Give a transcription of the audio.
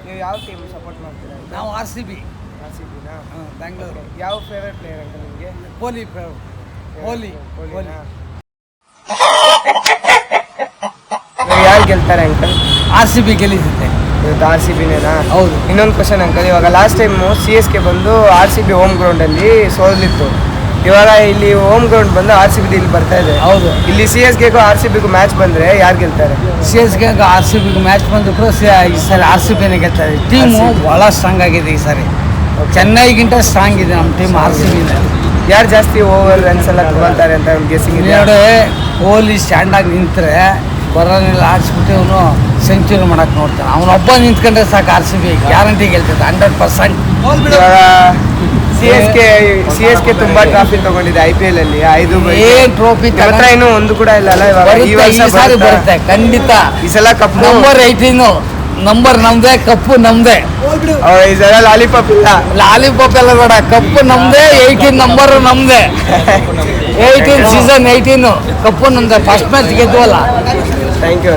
ನೀವು ಯಾವ team support ಮಾಡ್ತೀರಾ? ನಾವು RCB. RCBನಾ? ಬ್ಯಾಂಗ್ಳೂರು. ಯಾವ ಫೇವ್ರೇಟ್ ಪ್ಲೇಯರ್ ಅಂತ ನಿಮಗೆ? ಕೊಹ್ಲಿ. ಯಾರು ಗೆಲ್ತಾರೆ ಅಂಕಲ್? RCB ಗೆಲ್ಲಿಸುತ್ತೆ. ಇವತ್ತು RCBನೇನಾ? ಹೌದು. ಇನ್ನೊಂದು ಕ್ವಶನ್ ಅಂಕಲ್, ಇವಾಗ ಲಾಸ್ಟ್ ಟೈಮು CSK ಬಂದು RCB ಹೋಮ್ ಗ್ರೌಂಡಲ್ಲಿ ಸೋಲಿತ್ತು. ಇವಾಗ ಇಲ್ಲಿ ಹೋಮ್ ಗ್ರೌಂಡ್ ಬಂದು RCB ಇಲ್ಲಿ ಬರ್ತಾ ಇದೆ. ಹೌದು. ಇಲ್ಲಿ CSKಗೂ RCBಗೂ ಮ್ಯಾಚ್ ಬಂದರೆ ಯಾರು ಗೆಲ್ತಾರೆ? CSK RCB ಮ್ಯಾಚ್ ಬಂದ್ರು ಈ ಸಾರಿ RCBನೇ ಗೆಲ್ತಾರೆ. ಟೀಮು ಭಾಳ ಸ್ಟ್ರಾಂಗ್ ಆಗಿದೆ ಈ ಸಾರಿ. ಚೆನ್ನೈಗಿಂತ ಸ್ಟ್ರಾಂಗ್ ಇದೆ ನಮ್ಮ ಟೀಮ್ RCB. ಯಾರು ಜಾಸ್ತಿ ಓವರ್ ರನ್ಸ್ ಎಲ್ಲ ತಗೊಳ್ತಾರೆ ಅಂತ ಒಂದು ಗೆಸ್ಸಿಂಗ್ ಇದೆ. ನೋಡಿ, ಕೊಹ್ಲಿ ಸ್ಟ್ಯಾಂಡಾಗಿ ನಿಂತರೆ ಬರೋನೆಲ್ಲ ಆಡಿಸ್ಬಿಟ್ಟು ಅವನು ಸೆಂಚುರಿ ಮಾಡೋಕೆ ನೋಡ್ತಾನೆ. ಅವನೊಬ್ಬ ನಿಂತ್ಕೊಂಡ್ರೆ ಸಾಕು, RCB ಗ್ಯಾರಂಟಿ ಗೆಲ್ತದೆ 100%. ಇವಾಗ CSK ತುಂಬಾ ಟ್ರಾಫಿ ತಗೊಂಡಿದೆ IPL ಅಲ್ಲಿ. 5 ಟ್ರೋಫಿ ಹತ್ರ ಇನ್ನೂ ಒಂದು ಕೂಡ ಇಲ್ಲ ಅಲ್ಲ. ಇವಾಗ ಈ ಸಾರಿ ಬರುತ್ತೆ ಖಂಡಿತ. ಈ ಸಲ ಕಪ್ ನಂಬರ್ 18 ನಂಬರ್ ನಮ್ದೇ, ಕಪ್ಪು ನಮ್ದೇ. ಈ ಸಲ ಲಾಲಿಪಾಪ್ ಇಲ್ಲ, ಲಾಲಿಪಾಪ್ ಎಲ್ಲ ಬೇಡ, ಕಪ್ಪು ನಮ್ದೇ. 18 ನಂಬರ್ ನಮ್ದೇ. 18 ಸೀಸನ್ 18 ಕಪ್ಪು ನಮ್ದೇ. ಫಸ್ಟ್ ಮ್ಯಾಚ್ ಗೆದ್ವಲ್ಲ. Thank you.